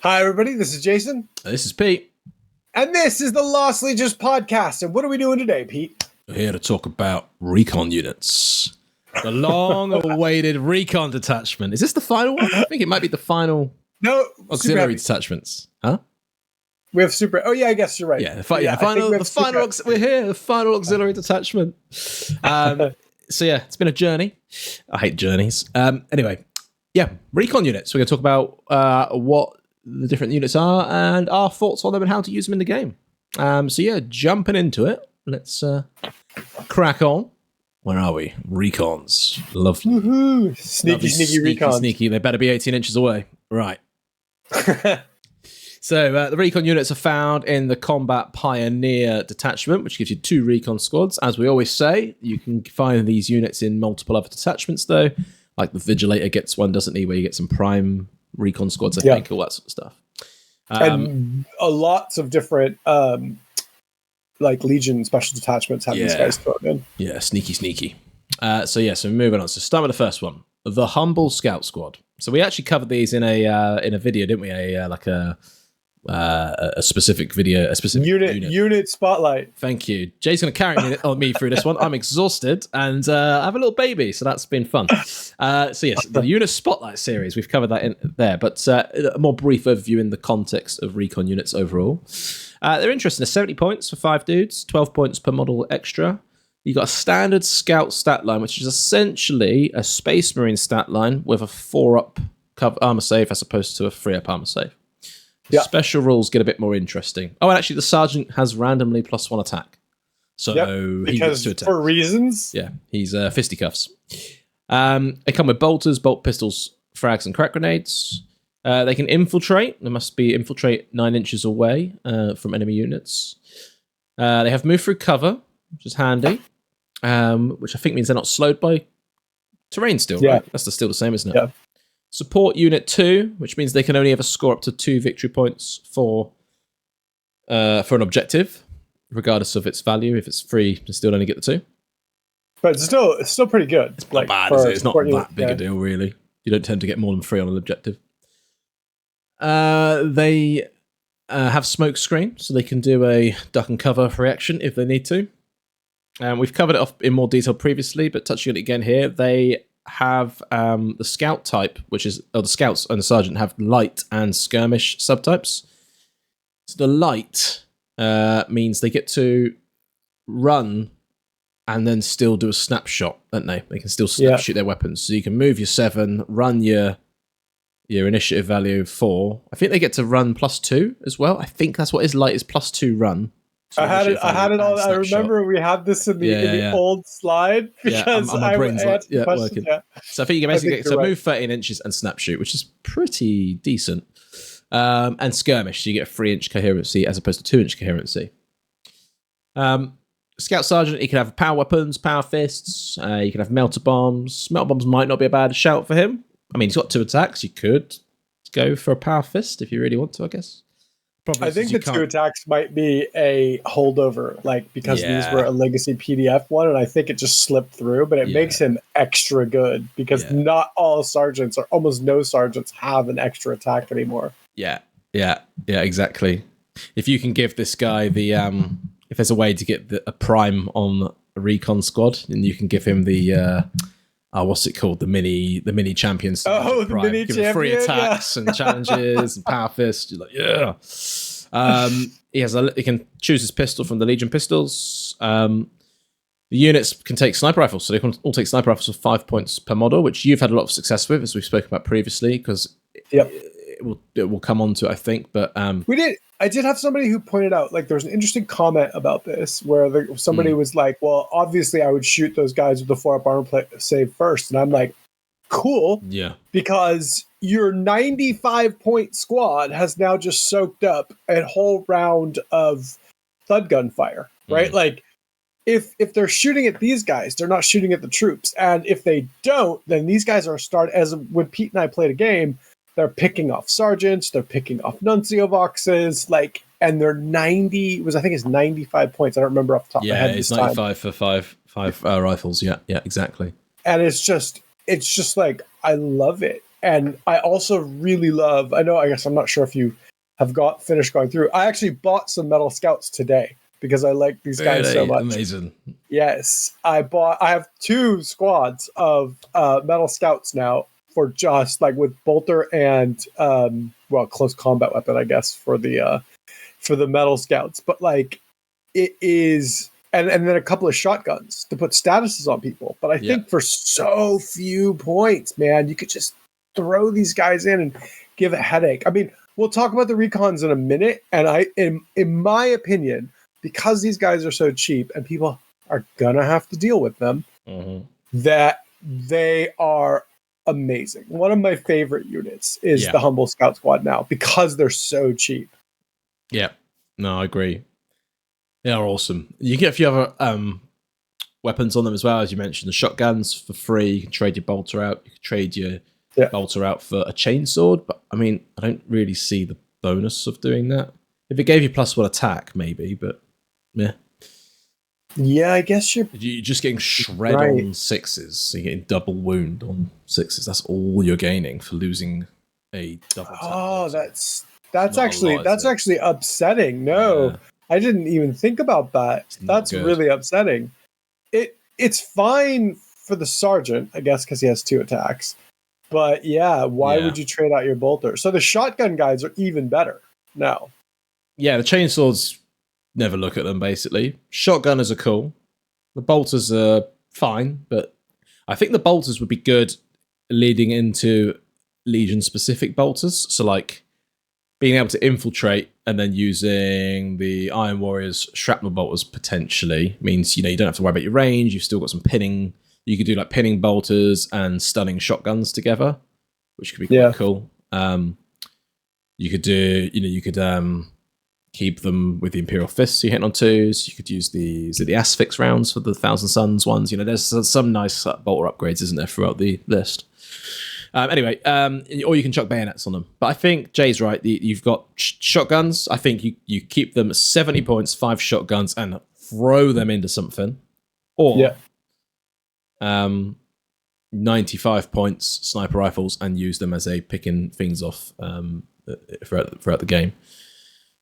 Hi, everybody. This is Jason. This is Pete. And this is the Lost Legions podcast. And what are we doing today, Pete? We're here to talk about recon units. The long-awaited recon detachment. Is this the final one? I think it might be the final auxiliary detachments. Huh? We have super... Oh, yeah, I guess you're right. Yeah, we're here, the final auxiliary detachment. So, yeah, it's been a journey. I hate journeys. Anyway, yeah, recon units. We're going to talk about what the different units are and our thoughts on them and how to use them in the game. So yeah, jumping into it, let's crack on. Where are we? Recons. Lovely. Woohoo. Sneaky recons. Sneaky. They better be 18 inches away. Right. So the recon units are found in the Combat Pioneer Detachment, which gives you 2 recon squads. As we always say, you can find these units in multiple other detachments, though. Like the Vigilator gets one, doesn't he, where you get some prime recon squads, I think, all that sort of stuff. And lots of different like Legion special detachments have these guys thrown in. Yeah, sneaky. So moving on. So start with the first one, the Humble Scout Squad. So we actually covered these in a video, didn't we? A specific video, a specific unit spotlight. Thank you. Jay's going to carry me through this one. I'm exhausted and I have a little baby, so that's been fun. So yes, the unit spotlight series, we've covered that in there, but a more brief overview in the context of recon units overall. They're interesting. They're 70 points for 5 dudes, 12 points per model extra. You got a standard scout stat line, which is essentially a Space Marine stat line with a 4-up armor save as opposed to a 3-up armor save. Yeah. Special rules get a bit more interesting. Oh, and actually, the sergeant has randomly +1 attack, so he gets to attack for reasons. Yeah, he's fisticuffs. They come with bolters, bolt pistols, frags, and crack grenades. They can infiltrate. They must be infiltrate 9 inches away from enemy units. They have move through cover, which is handy. Which I think means they're not slowed by terrain. Still, right? That's still the same, isn't it? Yeah. Support Unit 2, which means they can only ever score up to 2 victory points for an objective, regardless of its value. If it's free, you still only get the 2. But it's still pretty good. It's not bad, is it? It's not that big a deal, really. You don't tend to get more than 3 on an objective. They have smoke screen, so they can do a duck and cover reaction if they need to. We've covered it off in more detail previously, but touching on it again here, they have the scout type, the scouts and the sergeant have light and skirmish subtypes. So the light means they get to run and then still do a snapshot, don't they? They can still shoot their weapons. So you can move your 7, run your initiative value 4. I think they get to run +2 as well. I think that's what his light is, +2 run. I had it all. I remember we had this in the old slide because my brain's working. Yeah. So I think you can basically move 13 inches and snap shoot, which is pretty decent. And skirmish, so you get a 3-inch coherency as opposed to 2-inch coherency. Scout sergeant, he can have power weapons, power fists. You can have melter bombs. Melter bombs might not be a bad shout for him. I mean, he's got 2 attacks. You could go for a power fist if you really want to, I guess. I think the 2 attacks might be a holdover, because these were a legacy PDF one, and I think it just slipped through, but it makes him extra good because not all sergeants, or almost no sergeants, have an extra attack anymore. Yeah, exactly. If you can give this guy the, if there's a way to get a prime on a recon squad, and you can give him the, what's it called? The mini champions. Oh, the mini champion. Give him 3 attacks and challenges and power fist. You're like, he can choose his pistol from the Legion pistols. The units can take sniper rifles, so they can all take sniper rifles for 5 points per model, which you've had a lot of success with, as we've spoken about previously, because it will come on to it, I think. But I did have somebody who pointed out, there was an interesting comment about this where somebody was like, well, obviously I would shoot those guys with the 4-up armor save first. And I'm like, cool. Yeah. Because your 95-point squad has now just soaked up a whole round of thud gun fire, right? If they're shooting at these guys, they're not shooting at the troops. And if they don't, then these guys are as when Pete and I played a game, they're picking off sergeants, they're picking off nuncio voxes, and they're 95 points. I don't remember off the top of my head. Yeah, it's 95 for five rifles. Yeah, exactly. And it's just I love it. And I also really love, I guess I'm not sure if you have finished going through. I actually bought some Metal Scouts today because I like these guys so much. Amazing. Yes. I have 2 squads of Metal Scouts now for just like with bolter and close combat weapon, I guess, for the Metal Scouts. But like it is, and then a couple of shotguns to put statuses on people. But I think for so few points, man, you could just throw these guys in and give a headache. I mean, we'll talk about the recons in a minute, and in my opinion, because these guys are so cheap and people are gonna have to deal with them, that they are amazing. One of my favorite units is the Humble Scout Squad now because they're so cheap. Yeah, no, I agree. They are awesome. You get a few other weapons on them as well, as you mentioned. The shotguns for free. You can trade your bolter out. You can trade your bolter out for a chainsword. But I mean, I don't really see the bonus of doing that. If it gave you +1 attack, maybe, but yeah. Yeah, I guess you're just getting shred on 6s. So you're getting double wound on 6s. That's all you're gaining for losing a double attack. Oh, that's actually upsetting. No, I didn't even think about that. That's really upsetting. It's fine for the sergeant, I guess, because he has 2 attacks. But why would you trade out your bolter? So the shotgun guys are even better now. Yeah, the chainswords, never look at them, basically. Shotgunners are cool. The bolters are fine, but I think the bolters would be good leading into Legion-specific bolters. So, like, being able to infiltrate and then using the Iron Warriors shrapnel bolters potentially means, you don't have to worry about your range. You've still got some pinning. You could do, like, pinning bolters and stunning shotguns together, which could be quite cool. You could do, keep them with the Imperial Fists you're hitting on 2s. You could use the Asphyx rounds for the Thousand Suns ones. There's some nice bolter upgrades, isn't there, throughout the list. Anyway, or you can chuck bayonets on them. But I think Jay's right. You've got shotguns. I think you keep them at 70 points, 5 shotguns, and throw them into something. Or 95 points, sniper rifles, and use them as a picking things off throughout the game.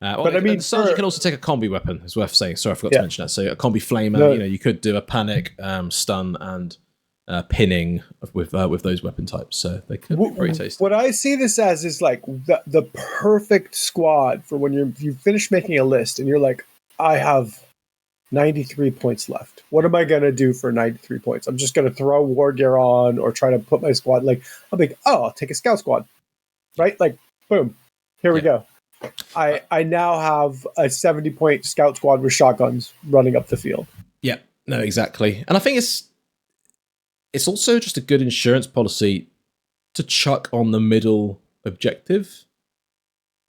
But I mean, Sergeant can also take a combi weapon. It's worth saying. Sorry, I forgot to mention that. So a combi flamer. You could do a panic, stun, and pinning with those weapon types. So they could be very tasty. What I see this as is like the perfect squad for when you finish making a list and you're like, I have 93 points left. What am I gonna do for 93 points? I'm just gonna throw war gear on or try to put my squad like I'll be I'll take a scout squad, right? Like boom, here we go. I now have a 70-point scout squad with shotguns running up the field. Yeah, no, exactly. And I think it's also just a good insurance policy to chuck on the middle objective.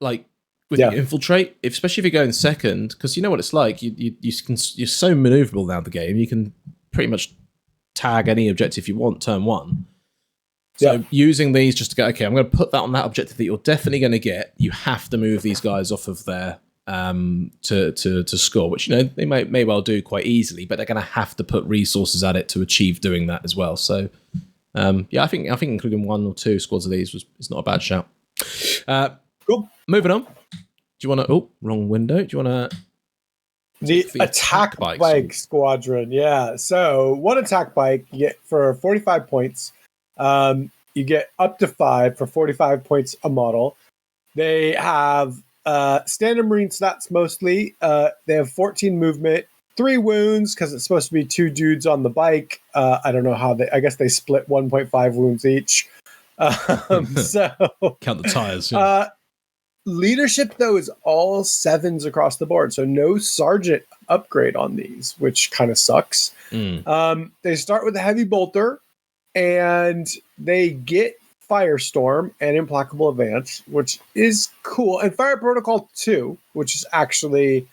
Like with the infiltrate, especially if you're going second, because you know what it's like. You're so maneuverable now in the game. You can pretty much tag any objective you want turn 1. So using these just to go, okay, I'm going to put that on that objective that you're definitely going to get. You have to move these guys off of there to score, which they may well do quite easily, but they're going to have to put resources at it to achieve doing that as well. So I think including 1 or 2 squads of these is not a bad shout. Cool. Moving on. Do you want to? Oh, wrong window. Do you want to? The attack bike squadron. Yeah. So 1 attack bike you get for 45 points. You get up to 5 for 45 points a model. They have standard Marine stats mostly. They have 14 movement, 3 wounds because it's supposed to be 2 dudes on the bike. I don't know how I guess they split 1.5 wounds each. So count the tires. Leadership though is all 7s across the board, so no sergeant upgrade on these, which kind of sucks. They start with a heavy bolter. And they get Firestorm and Implacable Advance, which is cool. And Fire Protocol 2, which is actually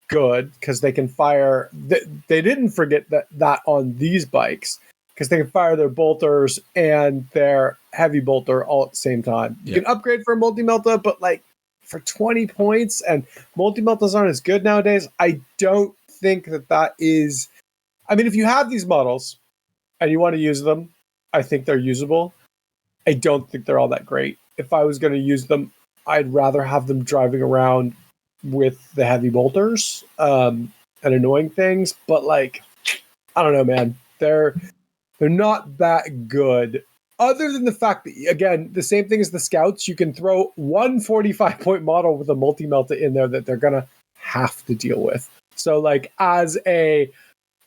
good because they can fire. They didn't forget that on these bikes because they can fire their bolters and their heavy bolter all at the same time. You can upgrade for a multi-melta, but like for 20 points, and multi-meltas aren't as good nowadays. I don't think that is. I mean, if you have these models and you want to use them, I think they're usable. I don't think they're all that great. If I was going to use them, I'd rather have them driving around with the heavy bolters and annoying things. But like, I don't know, man. They're not that good. Other than the fact that, again, the same thing as the scouts, you can throw one 45-point model with a multi-melta in there that they're going to have to deal with. So like as I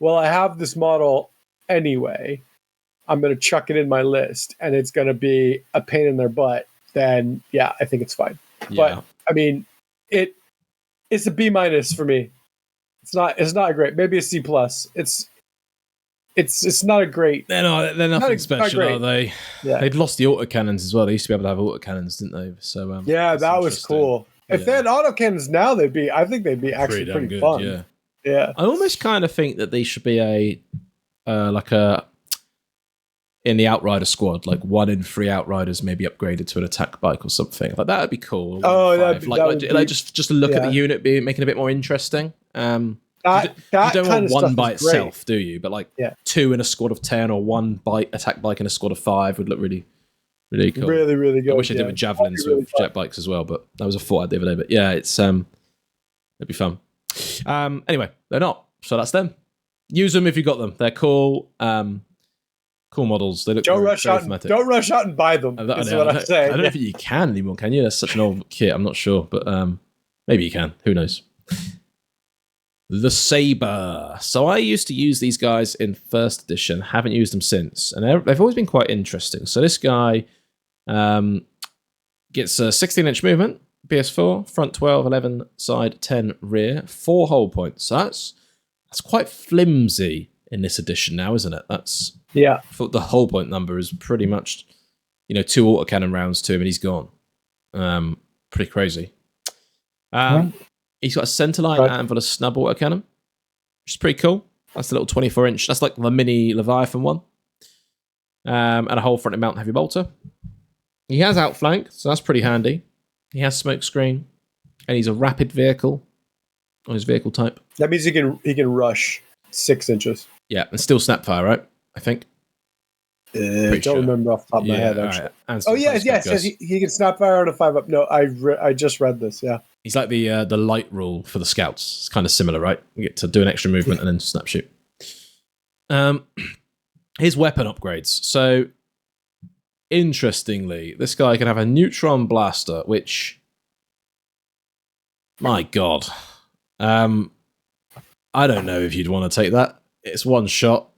have this model anyway, I'm going to chuck it in my list and it's going to be a pain in their butt, then yeah, I think it's fine. Yeah. But I mean, it's a B- for me. It's not great. Maybe a C+. It's not a great. They're nothing special, are they? Yeah. They've lost the autocannons as well. They used to be able to have autocannons, didn't they? So yeah, that was cool. If they had autocannons now, I think they'd be actually pretty good, fun. Yeah. I almost kind of think that they should be in the Outrider squad, like 1 in 3 Outriders maybe upgraded to an attack bike or something. Like that would be cool. Oh, just to look at the unit making it a bit more interesting. You don't want one by itself, do you? But like 2 in a squad of 10 or 1 attack bike in a squad of 5 would look really, really cool. Really, really good. I wish I did with javelins with jet bikes as well, but that was a thought the other day. But yeah, it'd be fun. Anyway, they're not, so that's them. Use them if you got them. They're cool. Cool models. They look don't rush out and buy them. That's what I'm saying. I don't know if you can anymore, can you? That's such an old kit. I'm not sure, but maybe you can. Who knows? The Sabre. So I used to use these guys in first edition. Haven't used them since, and they've always been quite interesting. So this guy gets a 16-inch movement, PS4, front 12, 11, side 10, rear, 4 hull points. So that's quite flimsy in this edition now, isn't it? I thought the hull point number is pretty much, 2 autocannon rounds to him and he's gone. Pretty crazy. He's got a centerline anvil, a snub autocannon, which is pretty cool. That's a little 24-inch. That's like the mini Leviathan one. And a whole fronted mount heavy bolter. He has outflank, so that's pretty handy. He has smoke screen, and he's a rapid vehicle on his vehicle type. That means he can rush 6 inches. Yeah, and still snapfire, right? I think. I don't remember off the top of my head, actually. Right. Yes. He can snapfire on a 5-up. No, I just read this, yeah. He's like the light rule for the scouts. It's kind of similar, right? You get to do an extra movement and then snap shoot. His weapon upgrades. So, interestingly, this guy can have a neutron blaster, which, my God, I don't know if you'd want to take that. It's one shot.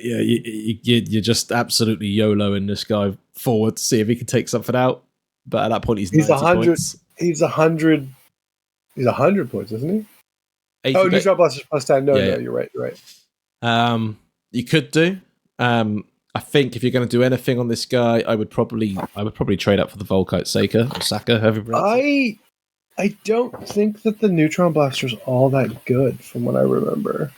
Yeah, you're just absolutely YOLOing this guy forward to see if he can take something out. But at that point, he's 90 points. He's 100 points, isn't he? Neutron blasters plus 10. No, you're right. You could do. I think if you're going to do anything on this guy, I would probably trade up for the Volkite Saka. I don't think that the neutron blaster's all that good, from what I remember.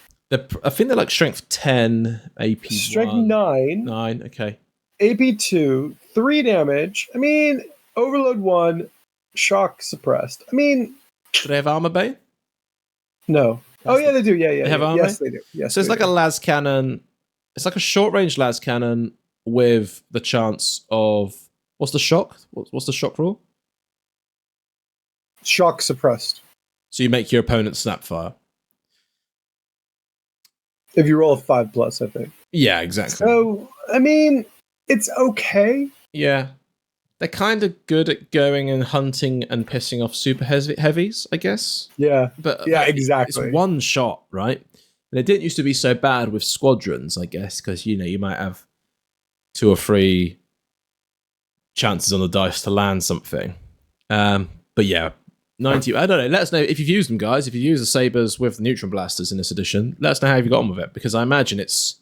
I think they're like strength 10, AP strength 9. 9, okay. AP 2, 3 damage. I mean, overload 1, shock suppressed. I mean, do they have armor bay? No. They do. Yeah. They have armor. Yes, they do. Yes. So it's like a las cannon. It's like a short range las cannon with the chance of what's the shock? What's the shock rule? Shock suppressed. So you make your opponent snapfire. If you roll a 5+, I think. Yeah, exactly. So, I mean, it's okay. Yeah. They're kind of good at going and hunting and pissing off super heavies, I guess. Yeah. But exactly. It's one shot, right? And it didn't used to be so bad with squadrons, I guess, because, you might have 2 or 3 chances on the dice to land something. But yeah, 90. I don't know. Let us know if you've used them, guys. If you use the Sabres with the neutron blasters in this edition, let us know how you've got on with it, because I imagine it's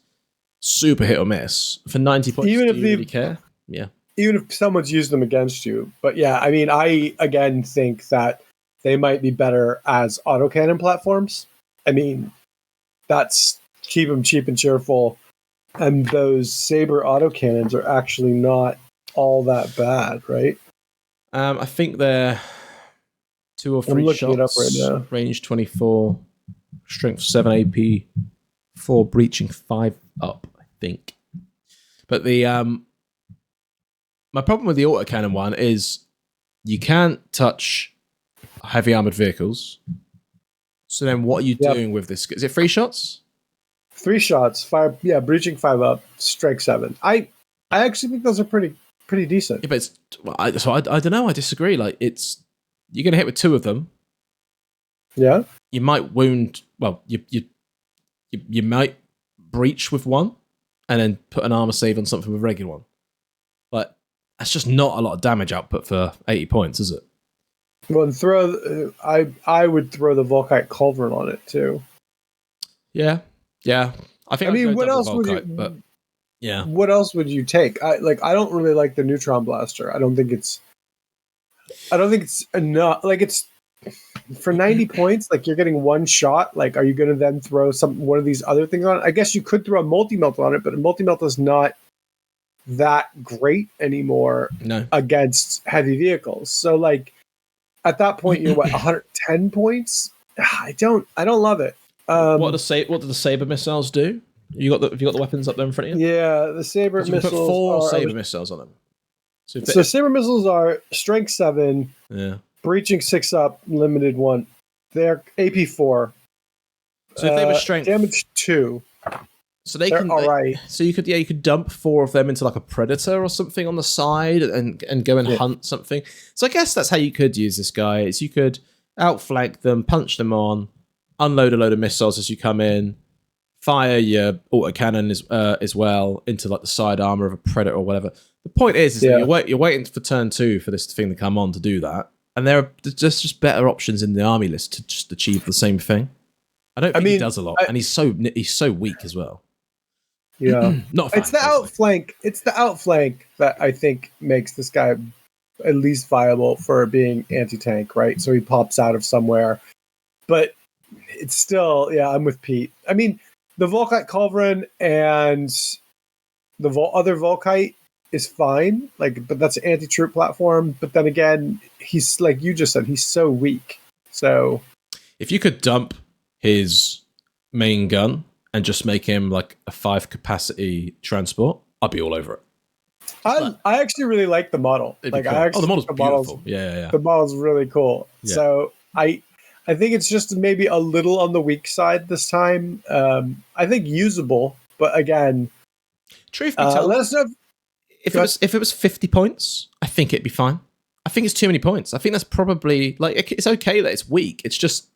super hit or miss. For 90 points, do you really care? Yeah. Even if someone's used them against you. But yeah, I mean, I, again, think that they might be better as autocannon platforms. I mean, that's keep them cheap and cheerful. And those Sabre autocannons are actually not all that bad, right? I think they're 2 or 3 shots. It up right now. Range 24, strength 7 AP, 4 breaching 5 up, I think. But the My problem with the autocannon one is you can't touch heavy armored vehicles. So then what are you doing with this? Is it 3 shots? 3 shots, 5, breaching 5 up, strike 7. I actually think those are pretty decent. Yeah, but it's, I don't know. I disagree. Like, you're going to hit with 2 of them. Yeah. You might wound. Well, you might breach with 1, and then put an armor save on something with a regular one. But that's just not a lot of damage output for 80 points, is it? Well, and I would throw the Volkite Culverin on it too. Yeah. I mean, what else Volkite, would you? But yeah. What else would you take? I don't really like the Neutron Blaster. I don't think it's enough. Like, it's for 90 points. Like, you're getting 1 shot. Like, are you going to then throw one of these other things on it? I guess you could throw a multi-melt on it, but a multi-melt is not that great anymore against heavy vehicles. So, like, at that point, you're 110 points. I don't love it. What do the Sabre missiles do? Have you got the weapons up there in front of you? Yeah, the Sabre missiles. You put 4 Sabre missiles on them. So Sabre missiles are strength 7, breaching 6 up, limited 1. They're AP 4. So if they were strength damage 2. So they're all right. So you could dump 4 of them into like a predator or something on the side and go and hunt something. So I guess that's how you could use this guy. Is you could outflank them, punch them on, unload a load of missiles as you come in, fire your autocannon as well into like the side armor of a predator or whatever. The point is that you're waiting for turn 2 for this thing to come on to do that, and there are just better options in the army list to just achieve the same thing. I don't think he does a lot, and he's so weak as well. Yeah, not a fan, it's the outflank. It's the outflank that I think makes this guy at least viable for being anti-tank, right? So he pops out of somewhere, but it's still, I'm with Pete. I mean, the Volkite Culverin and the other Volkite is fine, but that's an anti-troop platform. But then again, he's like you just said, he's so weak. So if you could dump his main gun and just make him like a 5 capacity transport, I'd be all over it. I actually really like the model. Like, cool. The model's beautiful. Yeah. The model's really cool. Yeah. So I think it's just maybe a little on the weak side this time. I think usable, but again, truth be told, let us know if it was 50 points. I think it'd be fine. I think it's too many points. I think that's probably like it's okay that it's weak. It's just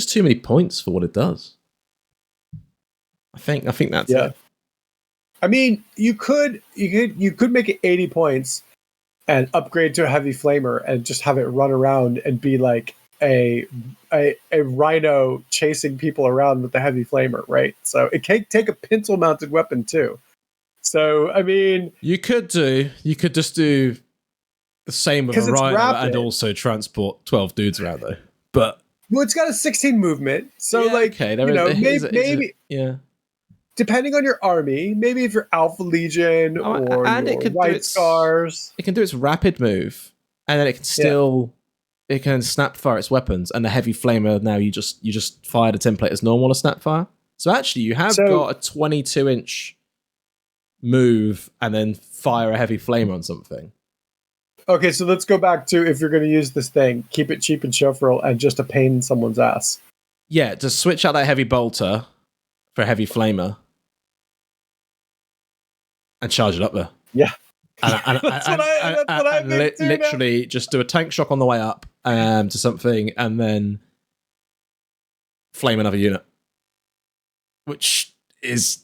too many points for what it does. I think that's it. I mean, you could make it 80 points and upgrade to a heavy flamer and just have it run around and be like a rhino chasing people around with the heavy flamer, right? So it can take a pintle mounted weapon too. So I mean, you could just do the same with a rhino and also transport 12 dudes around though. But it's got a 16 movement, so maybe depending on your army, maybe if you're Alpha Legion or White Scars, it can do its rapid move, and then it can still it can snap fire its weapons. And the heavy flamer now you just fire the template as normal as snap fire. So actually, you have got a 22-inch move, and then fire a heavy flamer on something. Okay, so let's go back to if you're going to use this thing, keep it cheap and chauffeur and just a pain in someone's ass. Yeah, just switch out that heavy bolter for a heavy flamer. And charge it up there. Yeah. And literally just do a tank shock on the way up to something and then flame another unit. Which is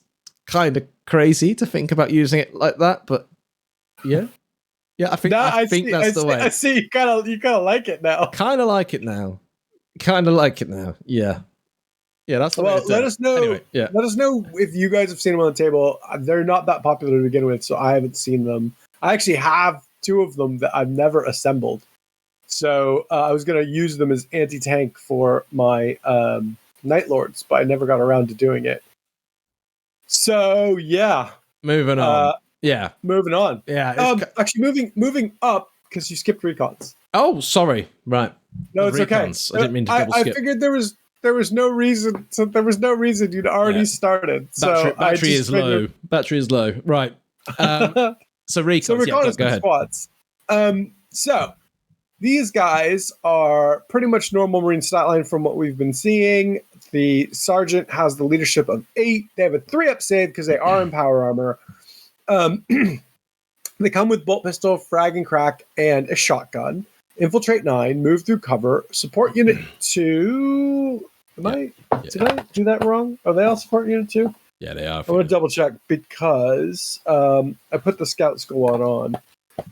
kind of crazy to think about using it like that, but yeah. Yeah, I think that's the way. I see you kind of like it now. Kind of like it now. Yeah. Yeah, that's the way. Well, let us know. Anyway, let us know if you guys have seen them on the table. They're not that popular to begin with, so I haven't seen them. I actually have 2 of them that I've never assembled. So I was going to use them as anti-tank for my Night Lords, but I never got around to doing it. So yeah, moving on. Moving on. Yeah. Actually, moving up because you skipped recons. Oh, sorry. Right. No, it's recons. Okay. I didn't mean to double skip. I figured there was no reason. So there was no reason you'd already started. Battery is low. Battery is low. Right. So recons, So reconnaissance go ahead. squads. So these guys are pretty much normal Marine stat line from what we've been seeing. The sergeant has the leadership of 8. They have a 3-up save because they are in power armor. They come with bolt pistol, frag and crack, and a shotgun. Infiltrate 9, move through cover, support unit 2. Did I do that wrong? Are they all support unit 2? Yeah, they are. I want to double check because I put the scout squad on.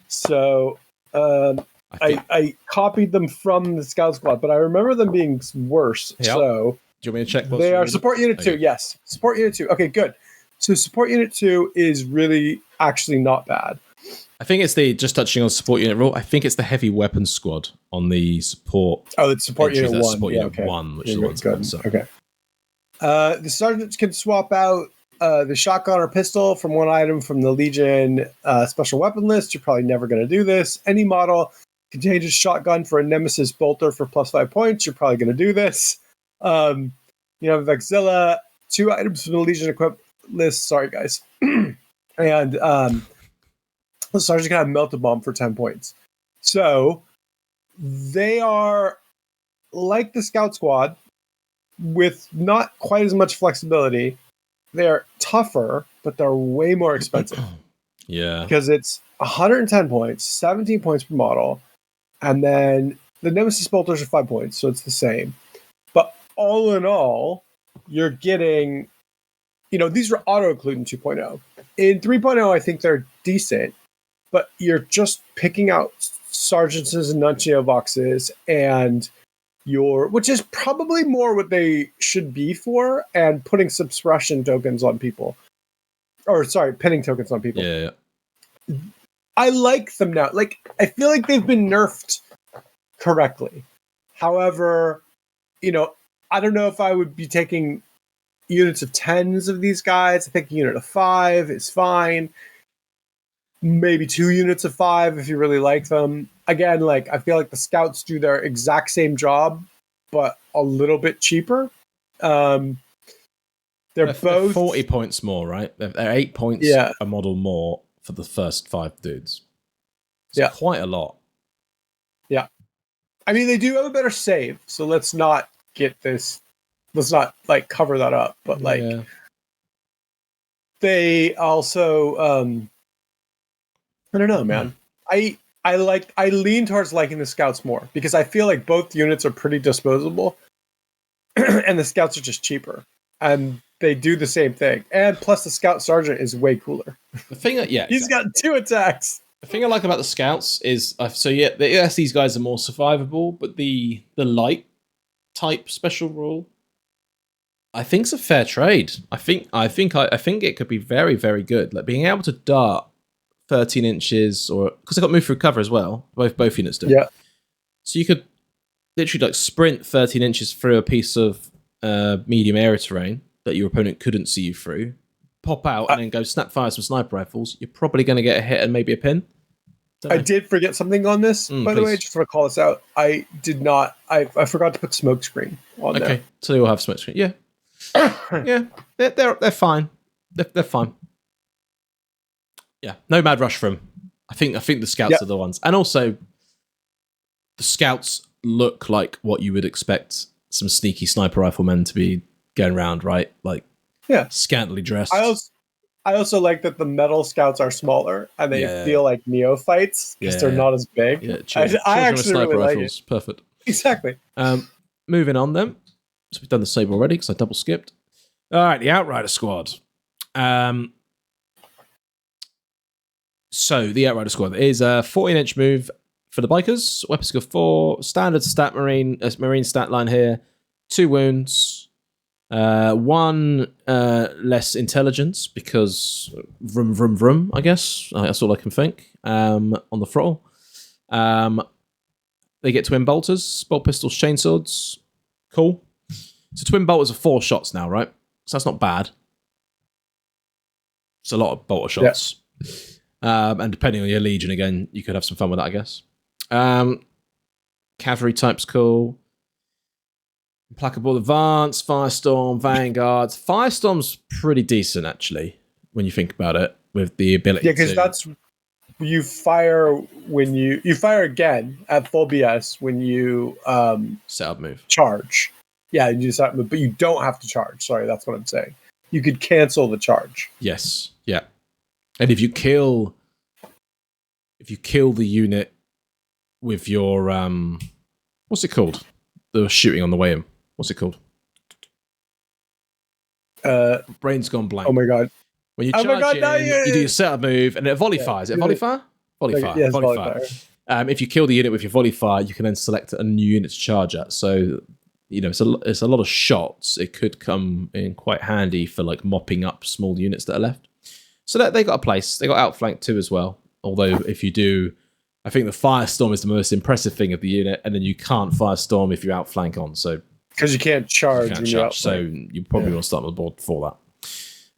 So I copied them from the scout squad, but I remember them being worse. Yep. So do you want me to check? They are support unit 2. Yes, support unit 2. Okay, good. So support unit 2 is really actually not bad. I think it's just touching on support unit rule. I think it's the heavy weapons squad on the support. Oh, it's support unit 1. Support unit 1, which is the one's good. So. Okay. The sergeants can swap out the shotgun or pistol from one item from the Legion special weapon list. You're probably never going to do this. Any model contains a shotgun for a Nemesis bolter for +5 points. You're probably going to do this. You have Vexilla, 2 items from the Legion equip list. Sorry, guys. And the sergeant can have melted bomb for 10 points. So they are like the scout squad with not quite as much flexibility. They're tougher, but they're way more expensive. Yeah. Because it's 110 points, 17 points per model, and then the Nemesis bolters are 5 points, so it's the same. But all in all, you're getting, these are auto-include in 2.0. In 3.0, I think they're decent, but you're just picking out sergeants and nuncio boxes and which is probably more what they should be for, and putting suppression tokens on people. Or, sorry, pinning tokens on people. Yeah. I like them now. Like, I feel like they've been nerfed correctly. However, I don't know if I would be taking units of 10s of these guys. I think a unit of 5 is fine. Maybe 2 units of 5 if you really like them. Again, I feel like the scouts do their exact same job, but a little bit cheaper. They're both 40 points more, right? They're 8 points a model more for the first 5 dudes. It's quite a lot. Yeah. I mean, they do have a better save, so let's not cover that up. But they also I don't know, man. I lean towards liking the scouts more because I feel like both units are pretty disposable and the scouts are just cheaper and they do the same thing. And plus the scout sergeant is way cooler. The thing he's got 2 attacks. The thing I like about the scouts is yes, these guys are more survivable, but the light type special rule I think it's a fair trade. I think it could be very, very good. Like being able to dart 13 inches, or because they got moved through cover as well. Both units do. Yeah. So you could literally sprint 13 inches through a piece of medium area terrain that your opponent couldn't see you through, pop out, and then go snap fire some sniper rifles. You're probably going to get a hit and maybe a pin. I did forget something on this, by the way. I just want to call this out. I did not. I forgot to put smoke screen on there. Okay, so they all have smoke screen. Yeah. Yeah, they're fine. They're fine. Yeah, no mad rush for them. I think the scouts are the ones, and also the scouts look like what you would expect some sneaky sniper riflemen to be going around, right? Scantily dressed. I also like that the metal scouts are smaller and they feel like neophytes because they're not as big. Yeah, I actually really like it. Perfect. Exactly. Moving on then. So we've done the Sabre already because I double skipped. All right, the Outrider squad. So the Outrider squad is a 14-inch move for the bikers. Weapon skill 4, standard stat marine stat line here. 2 wounds, 1 less intelligence because vroom vroom vroom. I guess that's all I can think. On the throttle, they get twin bolters, bolt pistols, chainswords. Cool. So twin bolters are 4 shots now, right? So that's not bad. It's a lot of bolter shots. Yeah. And depending on your legion, again, you could have some fun with that, I guess. Cavalry type's cool. Implacable Advance, Firestorm, Vanguard. Firestorm's pretty decent, actually, when you think about it, with the ability because you fire when you fire again at full BS when you set up move. charge. Yeah, you set up move, but you don't have to charge. Sorry, that's what I'm saying. You could cancel the charge. Yes. Yeah. And if you kill the unit with your what's it called? The shooting on the way in. What's it called? Brain's gone blank. Oh my god. When you charge you do your setup move and it volley fire. Is it volley fire? Volley fire. Yes, volley fire. If you kill the unit with your volley fire, you can then select a new unit to charge at. So, it's a lot of shots. It could come in quite handy for like mopping up small units that are left. So that they got a place. They got outflanked too as well. Although if you do, I think the firestorm is the most impressive thing of the unit, and then you can't firestorm if you outflank on. So because you can't charge. So you probably want to start on the board before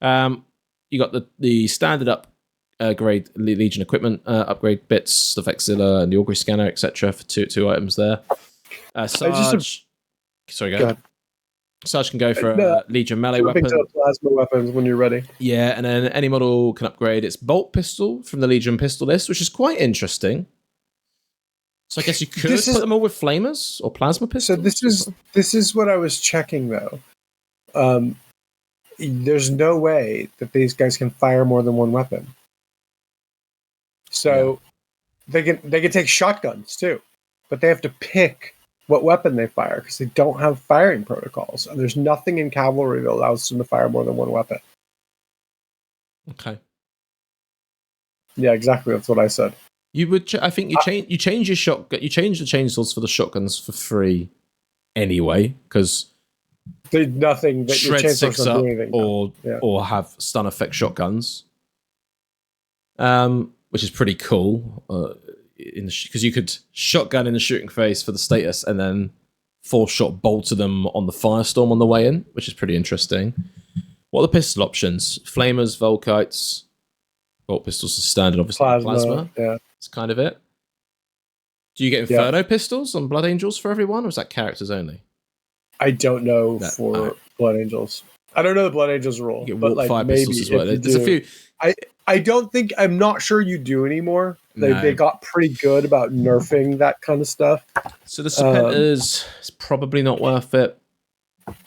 that. You got the standard upgrade Legion equipment upgrade bits, the Vexilla and the Augury scanner, etc. for two items there. Sarge, sorry, go ahead. Sarge can go for Legion melee weapon. Plasma weapons when you're ready. Yeah, and then any model can upgrade its bolt pistol from the Legion pistol list, which is quite interesting. So I guess you could put them all with flamers or plasma pistols. So this is what I was checking though. There's no way that these guys can fire more than one weapon. So they can take shotguns too, but they have to pick what weapon they fire because they don't have firing protocols, and there's nothing in cavalry that allows them to fire more than one weapon. Okay. Yeah, exactly. That's what I said. You would. I think you change your shotgun. You change the chainsaws for the shotguns for free, anyway, because there's nothing that shred 6 up or have stun effect shotguns, which is pretty cool. Because you could shotgun in the shooting phase for the status, and then 4-shot bolt to them on the firestorm on the way in, which is pretty interesting. What are the pistol options? Flamers, Volkites, bolt pistols are standard, obviously. Plasma. Yeah, that's kind of it. Do you get Inferno pistols on Blood Angels for everyone, or is that characters only? I don't know for Blood Angels. I don't know the Blood Angels rule, but like maybe as well. There's a few. I'm not sure you do anymore. They got pretty good about nerfing that kind of stuff. So the Serpentas is probably not worth it.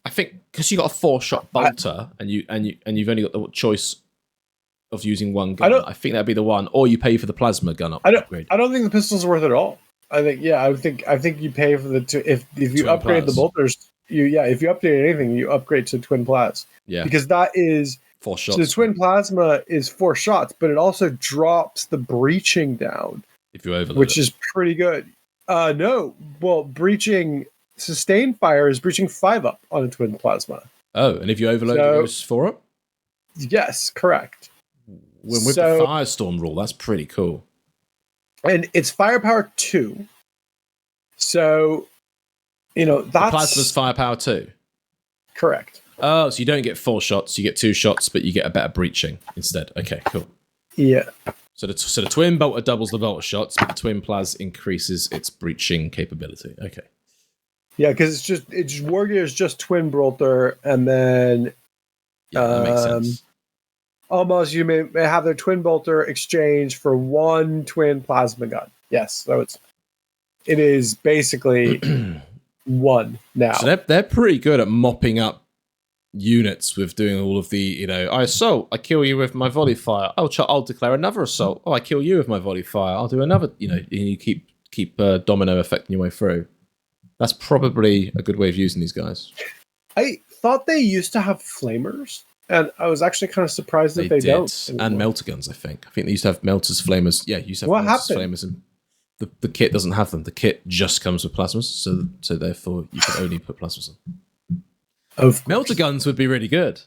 I think because you got a 4-shot bolter and you've only got the choice of using one gun. I think that'd be the one, or you pay for the plasma gun upgrade. I don't think the pistols are worth it at all. I think you pay for the if you upgrade the bolters. If you upgrade anything, you upgrade to twin plas. Yeah, because that is 4 shots. So the twin plasma is 4 shots, but it also drops the breaching down if you overload, which is pretty good. Breaching sustained fire is breaching 5 up on a twin plasma. Oh, and if you overload, it goes 4 up. Yes, correct. With the firestorm rule, that's pretty cool. And it's firepower 2. So, that's... The plasma's firepower 2? Correct. Oh, so you don't get 4 shots, you get 2 shots, but you get a better breaching instead. Okay, cool. Yeah. So the twin bolter doubles the bolter shots, but the twin plas increases its breaching capability. Okay. Yeah, because it's Wargear is just twin bolter, and then... Yeah, that makes sense. Almost, you may have their twin bolter exchanged for 1 twin plasma gun. Yes, so it is basically 1 now. So they're pretty good at mopping up units with doing all of the, I assault, I kill you with my volley fire. I'll declare another assault. I kill you with my volley fire. I'll do another. You keep domino affecting your way through. That's probably a good way of using these guys. I thought they used to have flamers. And I was actually kind of surprised that they don't. Anymore. And melter guns, I think. I think they used to have melters, flamers. Yeah, used to have flamers. And the kit doesn't have them. The kit just comes with plasmas, so therefore you can only put plasmas on. Melter guns would be really good.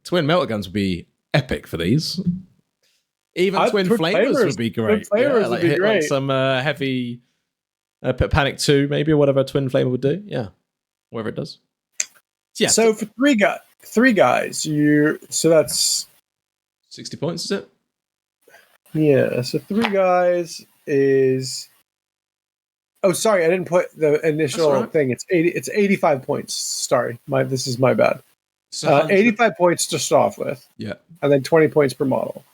Twin melter guns would be epic for these. Even twin flamers would be great. Twin flamers would be great. Like some heavy Panic 2, maybe, or whatever a twin flamer would do. Yeah, whatever it does. Yeah. So for 3 guys, so that's 60 points, is it? Yeah. So 3 guys is. Oh, sorry, I didn't put the initial thing. It's 80. It's 85 points. Sorry, this is my bad. So 85 points to start off with. Yeah, and then 20 points per model.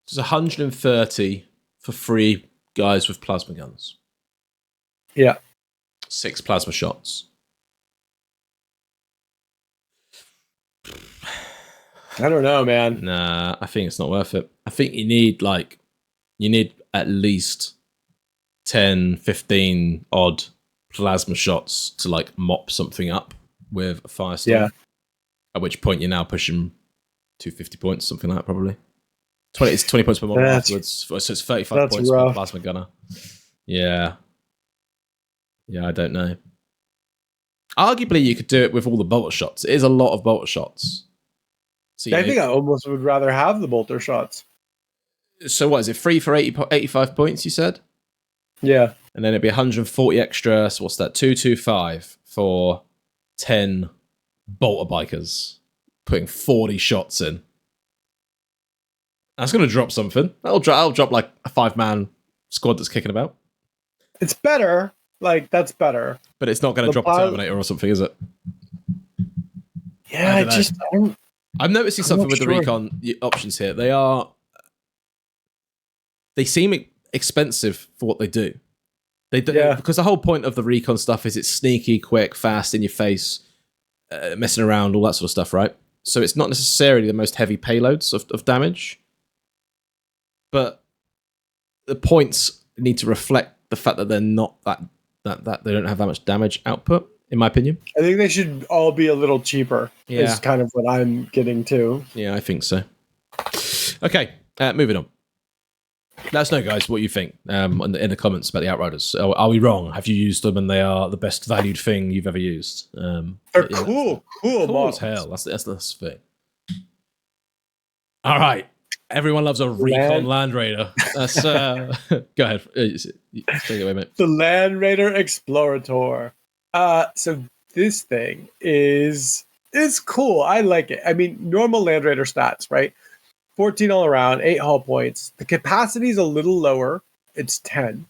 It's 130 for 3 guys with plasma guns. Yeah. 6 plasma shots. I don't know, man. Nah, I think it's not worth it. I think you need at least 10, 15 odd plasma shots to like mop something up with a firestorm. Yeah. At which point you're now pushing 250 points, something like that, probably. It's 20 points per model afterwards, so it's 35 points per plasma gunner. Yeah. Yeah, I don't know. Arguably, you could do it with all the bolter shots. It is a lot of bolter shots. So, I think I almost would rather have the bolter shots. So what is it? 3 for 85 points, you said? Yeah. And then it'd be 140 extra. So what's that? 225 for 10 bolter bikers. Putting 40 shots in. That's going to drop something. I'll drop like a 5-man squad that's kicking about. It's better. Like, that's better. But it's not going to drop a Terminator or something, is it? Yeah, I'm noticing something with the Recon options here. They seem expensive for what they do. Because the whole point of the Recon stuff is it's sneaky, quick, fast, in your face, messing around, all that sort of stuff, right? So it's not necessarily the most heavy payloads of damage. But the points need to reflect the fact that they're not that they don't have that much damage output, in my opinion. I think they should all be a little cheaper. Yeah. Is kind of what I'm getting to. Yeah, I think so. Okay, moving on. Let us know, guys, what you think in the comments about the Outriders. Are we wrong? Have you used them and they are the best valued thing you've ever used? They're cool as hell. That's the thing. All right. Everyone loves a Recon Land Raider. That's go ahead. Take it away, mate. The Land Raider Explorator. So this thing is cool. I like it. I mean, normal Land Raider stats, right? 14 all around, 8 hull points. The capacity is a little lower. It's 10.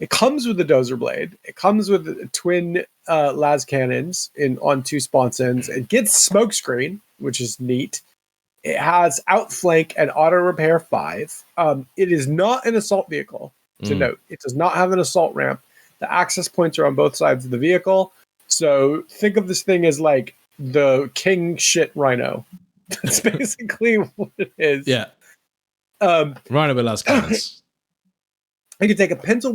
It comes with a dozer blade. It comes with twin las cannons on 2 sponsons. It gets smokescreen, which is neat. It has outflank and auto repair 5. It is not an assault vehicle, to note. It does not have an assault ramp. The access points are on both sides of the vehicle. So think of this thing as like the king shit Rhino. That's basically what it is. Yeah. Rhino with las cannons. It can take a pencil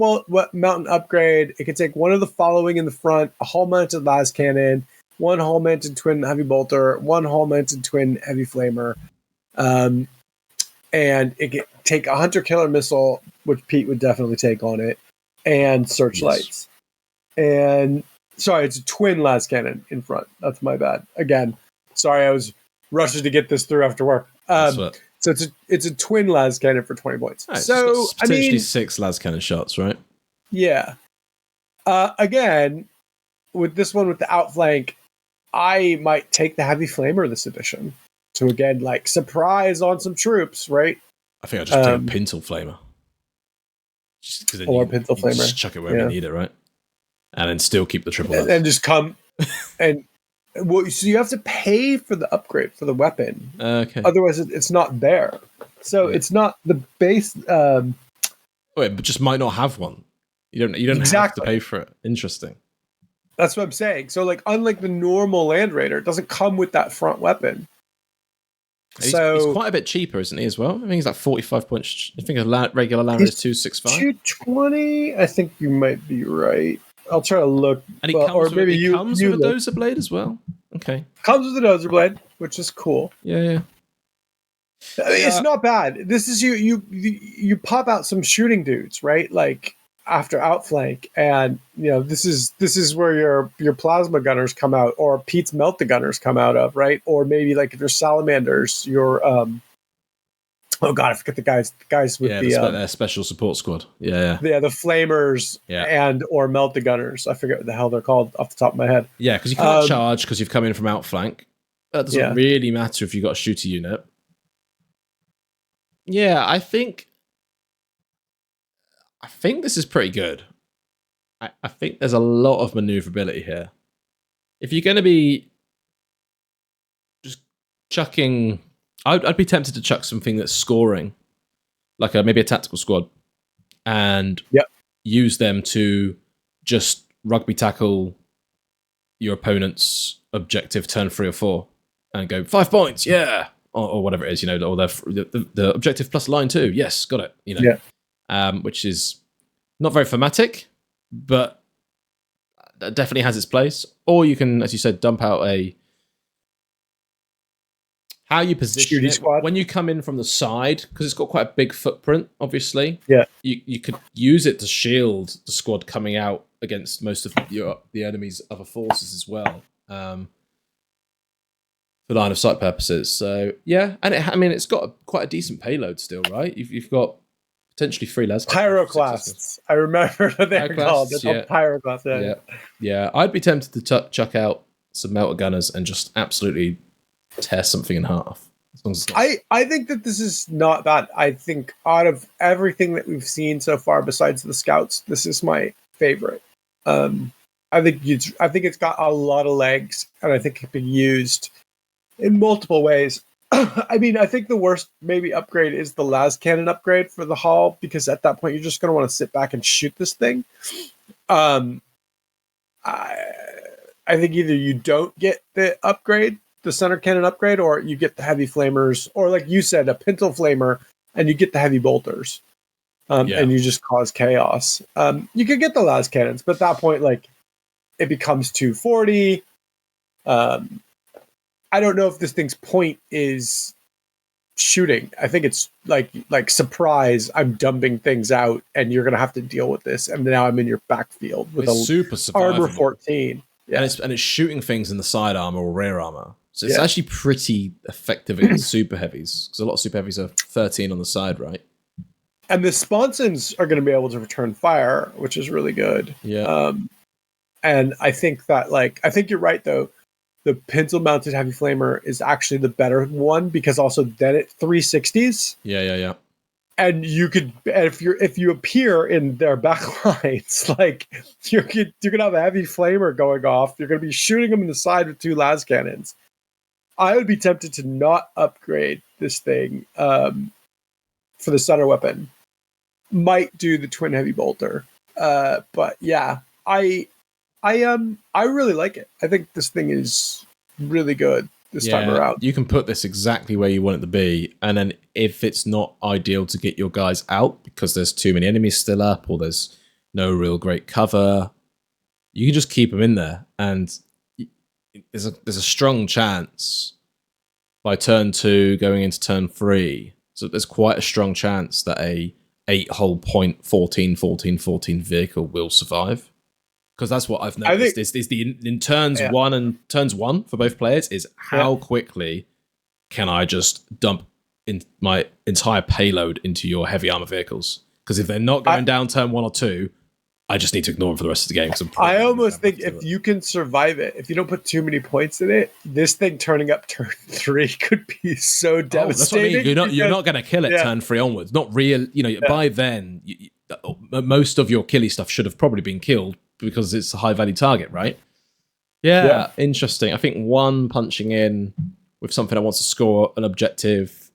mountain upgrade. It can take one of the following in the front: a hull-mounted las cannon, 1 hull-mounted twin heavy bolter, 1 hull-mounted twin heavy flamer, and it can take a hunter-killer missile, which Pete would definitely take on it, and searchlights. Yes. And sorry, it's a twin las cannon in front. That's my bad. Again, sorry, I was rushing to get this through after work. So it's a twin las cannon for 20 points. Right, so potentially 6 las cannon shots, right? Yeah. Again, with this one with the outflank, I might take the heavy flamer this edition to again like surprise on some troops, right? I think I'll just take a pintle flamer. Or a pintle flamer. Just chuck it wherever you need it, right? And then still keep the triple and just come and so you have to pay for the upgrade for the weapon. Okay. Otherwise, it's not there. So it's not the base. Wait, but just might not have one. You don't have to pay for it. Interesting. That's what I'm saying. So, like, unlike the normal Land Raider, it doesn't come with that front weapon. He's quite a bit cheaper, isn't he, as well? I think he's like 45 points. I think a regular Land Raider is 265. 220? I think you might be right. I'll try to look. And it comes with a dozer blade as well? Okay. Comes with a dozer blade, which is cool. Yeah. It's not bad. This is you pop out some shooting dudes, right? Like, after outflank, and this is where your plasma gunners come out, or Pete's melt the gunners come out of, right? Or maybe like if you're salamanders, your oh god, I forget the guys with the special support squad. Yeah, the flamers and or melt the gunners. I forget what the hell they're called off the top of my head. Yeah, because you can't charge because you've come in from outflank. That doesn't really matter if you've got a shooter unit. Yeah, I think this is pretty good. I think there's a lot of maneuverability here. If you're going to be just chucking... I'd be tempted to chuck something that's scoring like maybe a tactical squad, and use them to just rugby tackle your opponent's objective turn 3 or 4 and go 5 points, or whatever it is, or the objective plus line 2, yes, got it, which is not very thematic, but that definitely has its place. Or you can, as you said, dump out how you position it squad. When you come in from the side, because it's got quite a big footprint, obviously. Yeah, you could use it to shield the squad coming out against most of the enemy's other forces as well, for line of sight purposes. So yeah, and it's got quite a decent payload still, right? You've got potentially 3 las. Pyroclasts. I remember what they're called. They're called pyroclasts. Yeah. I'd be tempted to chuck out some melter gunners and just absolutely tear something in half. I think that this is not bad. I think out of everything that we've seen so far, besides the scouts, this is my favorite. I think it's got a lot of legs, and I think it can be used in multiple ways. I mean, I think the worst maybe upgrade is the las cannon upgrade for the hull, because at that point you're just going to want to sit back and shoot this thing. I think either you don't get the upgrade, the center cannon upgrade, or you get the heavy flamers, or like you said, a pintle flamer, and you get the heavy bolters, and you just cause chaos. You could get the las cannons, but at that point, like, it becomes 240. I don't know if this thing's point is shooting. I think it's like surprise, I'm dumping things out, and you're going to have to deal with this, and now I'm in your backfield with super armor 14. Yeah. And it's shooting things in the side armor or rear armor. So it's actually pretty effective against super heavies, because a lot of super heavies are 13 on the side, right? And the sponsons are going to be able to return fire, which is really good. Yeah. And I think that, I think you're right, though. The pintle mounted heavy flamer is actually the better one, because also then it 360s. Yeah. And you could, if you appear in their back lines, like you're gonna have a heavy flamer going off. You're gonna be shooting them in the side with 2 las cannons. I would be tempted to not upgrade this thing for the center weapon. Might do the twin heavy bolter, but yeah, I really like it. I think this thing is really good this time around. You can put this exactly where you want it to be, and then if it's not ideal to get your guys out because there's too many enemies still up, or there's no real great cover, you can just keep them in there, and there's a strong chance by turn 2 going into turn 3. So there's quite a strong chance that a 8-hull point 14 vehicle will survive. Because that's what I've noticed is in turns 1 for both players is how quickly can I just dump in my entire payload into your heavy armor vehicles. Because if they're not going down turn 1 or 2, I just need to ignore them for the rest of the game. I almost think if you can survive it, if you don't put too many points in it, this thing turning up turn 3 could be so devastating. That's what I mean. You're not going to kill it turn 3 onwards. Not real. By then, most of your killy stuff should have probably been killed, because it's a high value target, right? Yeah, interesting. I think 1 punching in with something that wants to score an objective,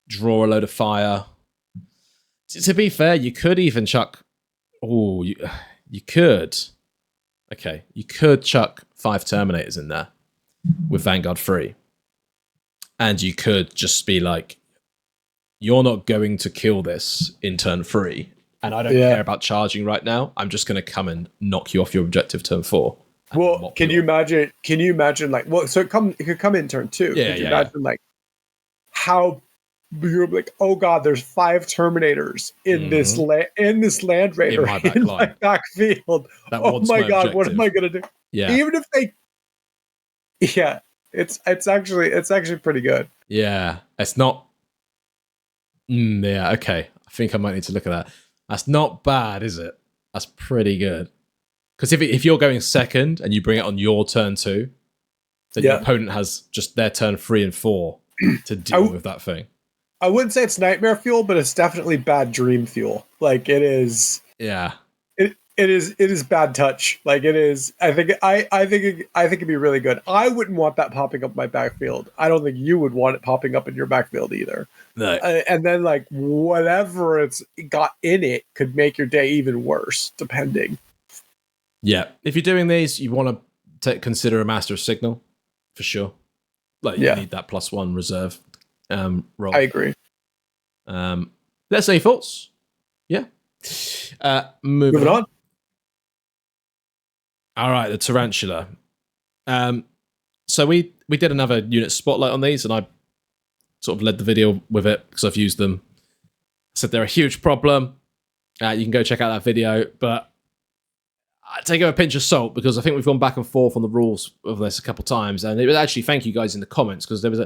draw a load of fire. To be fair, you could even chuck. Oh, you could. Okay, you could chuck 5 Terminators in there with Vanguard 3, and you could just be like, "You're not going to kill this in turn 3." And I don't care about charging right now. I'm just going to come and knock you off your objective turn 4. Well, can you imagine? So it could come in turn 2. Yeah, can you imagine how you're like, oh god, there's 5 Terminators in this Land Raider in my backfield. Oh my god, what am I going to do? Yeah, even if they, it's actually pretty good. Yeah, it's not. Okay. I think I might need to look at that. That's not bad, is it? That's pretty good. Because if you're going second and you bring it on your turn 2, then your opponent has just their turn 3 and 4 to deal with that thing. I wouldn't say it's nightmare fuel, but it's definitely bad dream fuel. Like, it is. Yeah. It is bad touch. Like it is. I think it'd be really good. I wouldn't want that popping up my backfield. I don't think you would want it popping up in your backfield either. No. And then like whatever it's got in it could make your day even worse, depending. Yeah, if you're doing these, you want to consider a Master of Signal for sure. Like you need that +1 reserve roll. I agree. Let's say thoughts. Yeah. Moving on. All right, the Tarantula. So we did another unit spotlight on these, and I sort of led the video with it because I've used them. I said they're a huge problem. You can go check out that video, but I take it with a pinch of salt because I think we've gone back and forth on the rules of this a couple times, and it was actually thank you guys in the comments because there was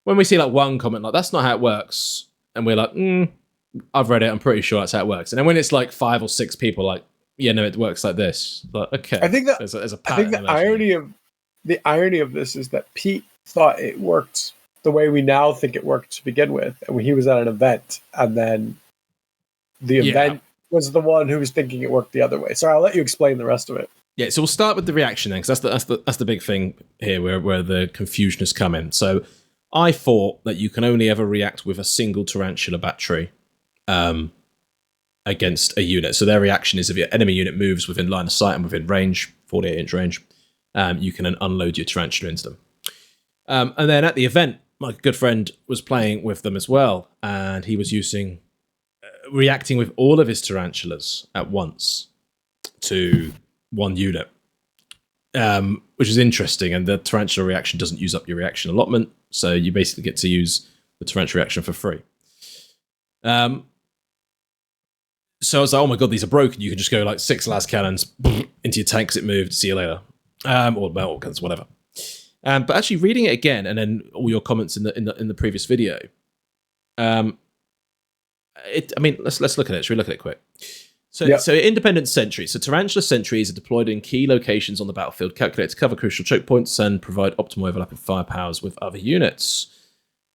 when we see like one comment like that's not how it works, and we're like, I've read it, I'm pretty sure that's how it works, and then when it's like 5 or 6 people like, yeah, no, it works like this. Like, okay, I think that there's a pattern. I think the irony of this is that Pete thought it worked the way we now think it worked to begin with, and when he was at an event, and then the event was the one who was thinking it worked the other way. So I'll let you explain the rest of it. Yeah, so we'll start with the reaction then, because that's the big thing here, where the confusion has come in. So I thought that you can only ever react with a single Tarantula battery against a unit. So their reaction is if your enemy unit moves within line of sight and within range, 48-inch range, you can then unload your Tarantula into them. And then at the event, my good friend was playing with them as well, and he was using reacting with all of his Tarantulas at once to one unit, which is interesting. And the Tarantula reaction doesn't use up your reaction allotment, so you basically get to use the Tarantula reaction for free. So I was like, oh my god, these are broken. You can just go like 6 las cannons into your tank because it moved. See you later. Or metal guns, whatever. But actually reading it again, and then all your comments in the previous video, let's look at it. Should we look at it quick? So independent sentries. So Tarantula sentries are deployed in key locations on the battlefield, calculated to cover crucial choke points and provide optimal overlapping firepowers with other units.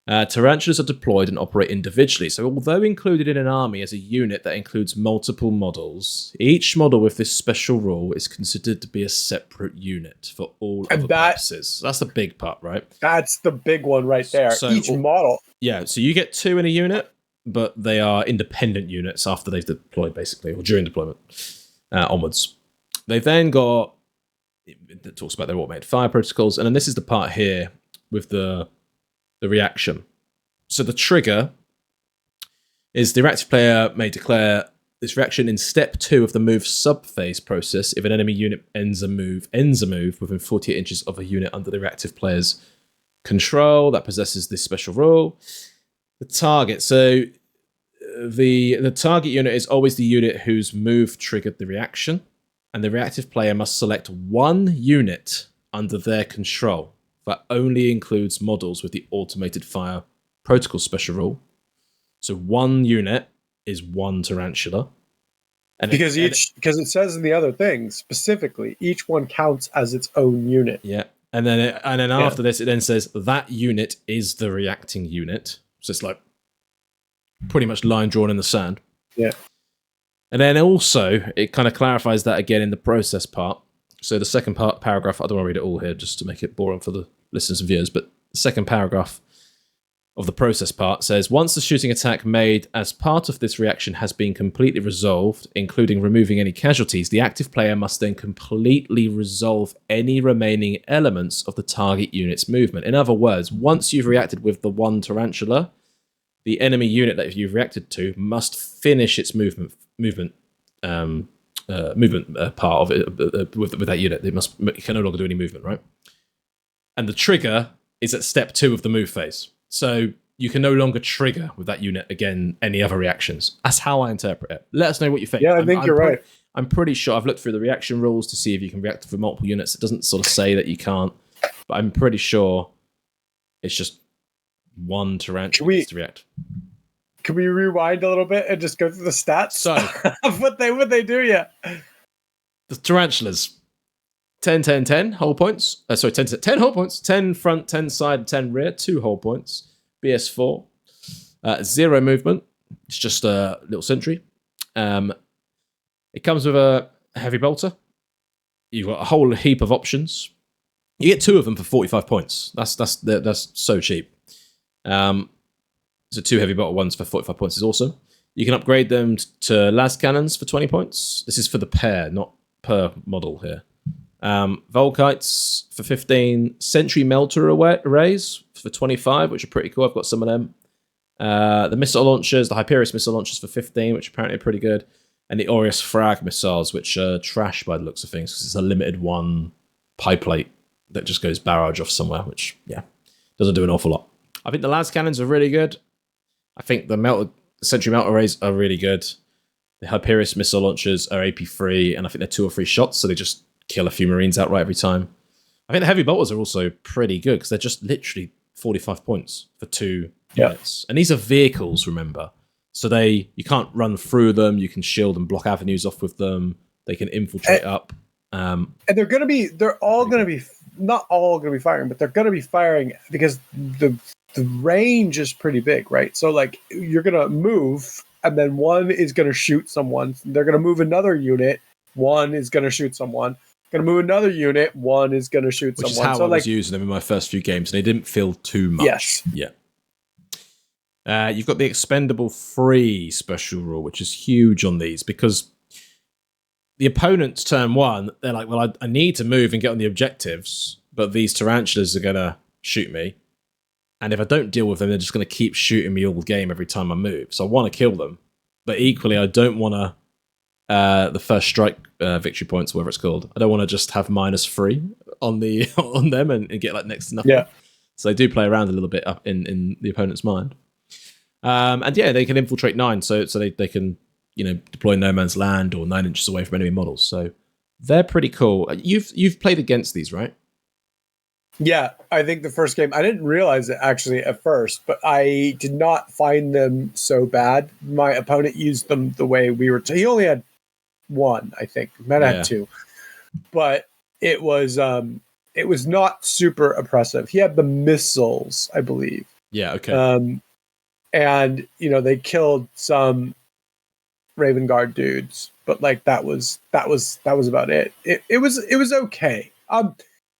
Tarantulas are deployed and operate individually. So although included in an army as a unit that includes multiple models, each model with this special rule is considered to be a separate unit for all other purposes. That's the big part, right? That's the big one right there. So, each model. Yeah, so you get 2 in a unit, but they are independent units after they've deployed, basically, or during deployment onwards. They've then got, it talks about their automated fire protocols, and then this is the part here with the reaction. So the trigger is the reactive player may declare this reaction in step 2 of the move subphase process if an enemy unit ends a move within 48 inches of a unit under the reactive player's control that possesses this special rule. The target. So the target unit is always the unit whose move triggered the reaction, and the reactive player must select one unit under their control that only includes models with the automated fire protocol special rule. So one unit is one Tarantula. And because it says in the other thing specifically, each one counts as its own unit. Yeah. And then after this, it then says that unit is the reacting unit. So it's like pretty much line drawn in the sand. Yeah. And then also, it kind of clarifies that again in the process part. So the second paragraph, I don't want to read it all here just to make it boring for the listeners and viewers, but the second paragraph of the process part says, once the shooting attack made as part of this reaction has been completely resolved, including removing any casualties, the active player must then completely resolve any remaining elements of the target unit's movement. In other words, once you've reacted with the one Tarantula, the enemy unit that you've reacted to must finish its movement part of it with that unit. It can no longer do any movement, right? And the trigger is at step 2 of the move phase. So you can no longer trigger with that unit again any other reactions. That's how I interpret it. Let us know what you think. Yeah, I think you're right. I'm pretty sure I've looked through the reaction rules to see if you can react with multiple units. It doesn't sort of say that you can't, but I'm pretty sure it's just one Tarantula to react. Can we rewind a little bit and just go through the stats? So of what they do, yeah. The Tarantulas, 10, 10, 10 whole points. 10 whole points. 10 front, 10 side, 10 rear, 2 whole points. BS4. 0 movement. It's just a little sentry. It comes with a a heavy bolter. You've got a whole heap of options. You get 2 of them for 45 points. That's so cheap. So 2 heavy bolter ones for 45 points is awesome. You can upgrade them to las cannons for 20 points. This is for the pair, not per model here. Volkites for 15. Sentry melter arrays for 25, which are pretty cool. I've got some of them. The missile launchers, the Hyperius missile launchers for 15, which apparently are pretty good. And the Aureus frag missiles, which are trash by the looks of things, because it's a limited one pie plate that just goes barrage off somewhere, which, yeah, doesn't do an awful lot. I think the las cannons are really good. I think the sentry melt arrays are really good. The Hyperius missile launchers are AP free, and I think they're 2 or 3 shots, so they just kill a few Marines outright every time. I think the heavy bolters are also pretty good, because they're just literally 45 points for 2 units. And these are vehicles, remember. So you can't run through them. You can shield and block avenues off with them. They can infiltrate up. And they're all going to be, not all going to be firing, but they're going to be firing because the range is pretty big, right? So like you're going to move and then one is going to shoot someone. They're going to move another unit. One is going to shoot someone. Going to move another unit. One is going to shoot someone. Which is how I was using them in my first few games, and they didn't feel too much. Yes. Yeah. You've got the expendable free special rule, which is huge on these, because the opponent's turn 1, they're like, well, I need to move and get on the objectives, but these tarantulas are going to shoot me. And if I don't deal with them, they're just going to keep shooting me all game every time I move. So I want to kill them. But equally, I don't want to, the first strike victory points, whatever it's called, I don't want to just have -3 on them and get like next to nothing. Yeah. So they do play around a little bit up in the opponent's mind. And yeah, they can infiltrate 9, so they can, deploy no man's land or 9 inches away from enemy models. So they're pretty cool. You've played against these, right? Yeah, I think the first game, I didn't realize it actually at first, but I did not find them so bad. My opponent used them the way we were. He only had 1, I think. Might have 2, but it was not super oppressive. He had the missiles, I believe. Yeah. Okay. And they killed some Raven Guard dudes, but like that was about it. It was okay.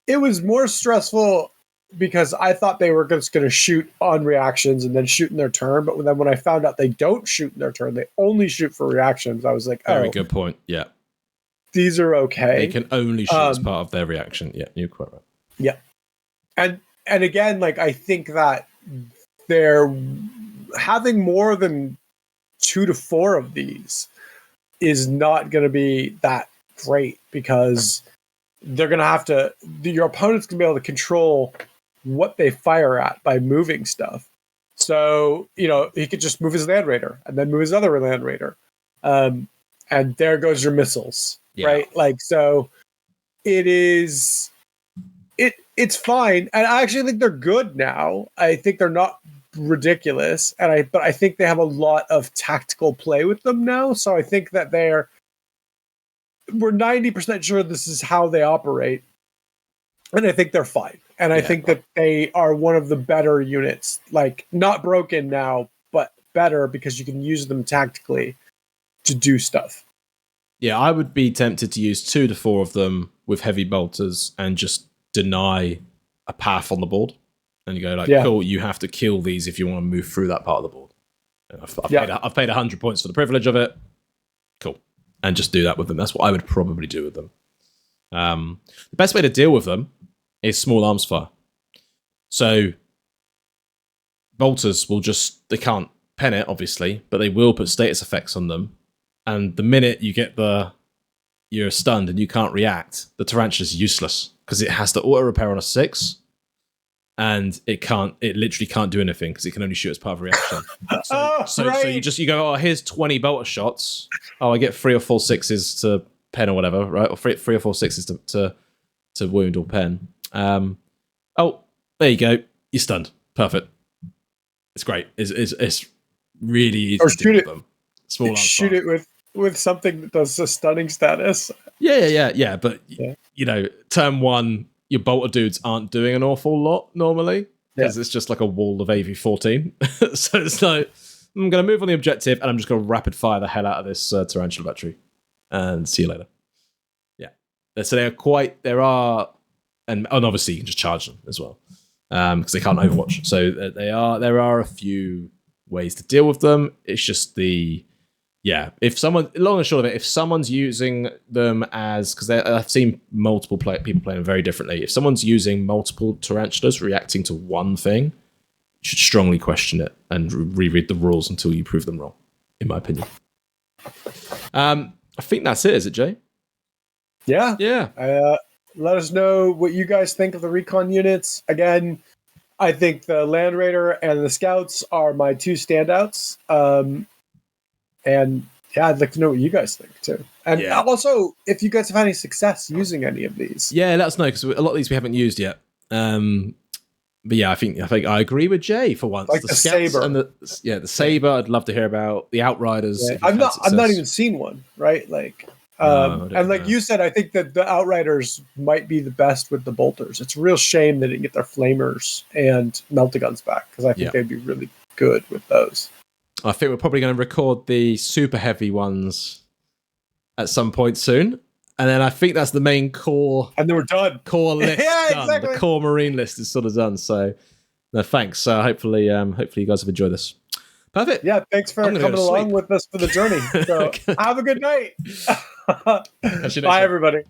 It was more stressful because I thought they were just going to shoot on reactions and then shoot in their turn. But then when I found out they don't shoot in their turn, they only shoot for reactions. I was like, very good point. Yeah, these are okay. They can only shoot as part of their reaction. Yeah, you're quite right. Yeah, and again, like I think that they're having more than 2 to 4 of these is not going to be that great, because they're going to have to, your opponent's going to be able to control what they fire at by moving stuff. So, he could just move his Land Raider and then move his other Land Raider. And there goes your missiles, right? Like, so it's fine. And I actually think they're good now. I think they're not ridiculous. But I think they have a lot of tactical play with them now. So I think that we're 90% sure this is how they operate. And I think they're fine. And I think that they are one of the better units, like not broken now, but better because you can use them tactically to do stuff. Yeah, I would be tempted to use 2 to 4 of them with heavy bolters and just deny a path on the board. And you go like, cool, you have to kill these if you want to move through that part of the board. I've paid 100 points for the privilege of it. Cool. And just do that with them. That's what I would probably do with them. The best way to deal with them is small arms fire. So bolters will they can't pen it, obviously, but they will put status effects on them. And the minute you get you're stunned and you can't react, the tarantula is useless because it has to auto repair on a 6. And it literally can't do anything because it can only shoot as part of a reaction. So you go, here's 20 bolter shots. I get 3 or 4 6s to pen or whatever, right? Or 3 or 4 6s to wound or pen. There you go. You're stunned. Perfect. It's great. It's really easy to do with them. Shoot it with something that does a stunning status. Yeah. But turn 1. Your bolter dudes aren't doing an awful lot normally because it's just like a wall of AV-14. So it's like, I'm going to move on the objective and I'm just going to rapid fire the hell out of this tarantula battery and see you later. So there are, and obviously you can just charge them as well, because they can't Overwatch. So there are a few ways to deal with them. It's just if someone, long and short of it, if someone's using them as, because I've seen multiple people playing them very differently. If someone's using multiple tarantulas reacting to one thing, you should strongly question it and reread the rules until you prove them wrong, in my opinion. I think that's it, is it, Jay? Yeah. Yeah. Let us know what you guys think of the recon units. Again, I think the Land Raider and the Scouts are my two standouts. And yeah, I'd like to know what you guys think too. And also, if you guys have had any success using any of these. Yeah, let us know, because a lot of these we haven't used yet. But yeah, I think I agree with Jay for once. Like the Scouts Sabre. and the Sabre, I'd love to hear about. The Outriders. Yeah. I've not even seen one, right? Like, and like you said, I think that the Outriders might be the best with the bolters. It's a real shame they didn't get their flamers and melta-guns back, because I think they'd be really good with those. I think we're probably going to record the super heavy ones at some point soon. And then I think that's the main core. And then we're done. Core list done. Exactly. The core Marine list is sort of done. So, no, thanks. Hopefully you guys have enjoyed this. Perfect. Yeah, thanks for coming along with us for the journey. So have a good night. Bye, everybody.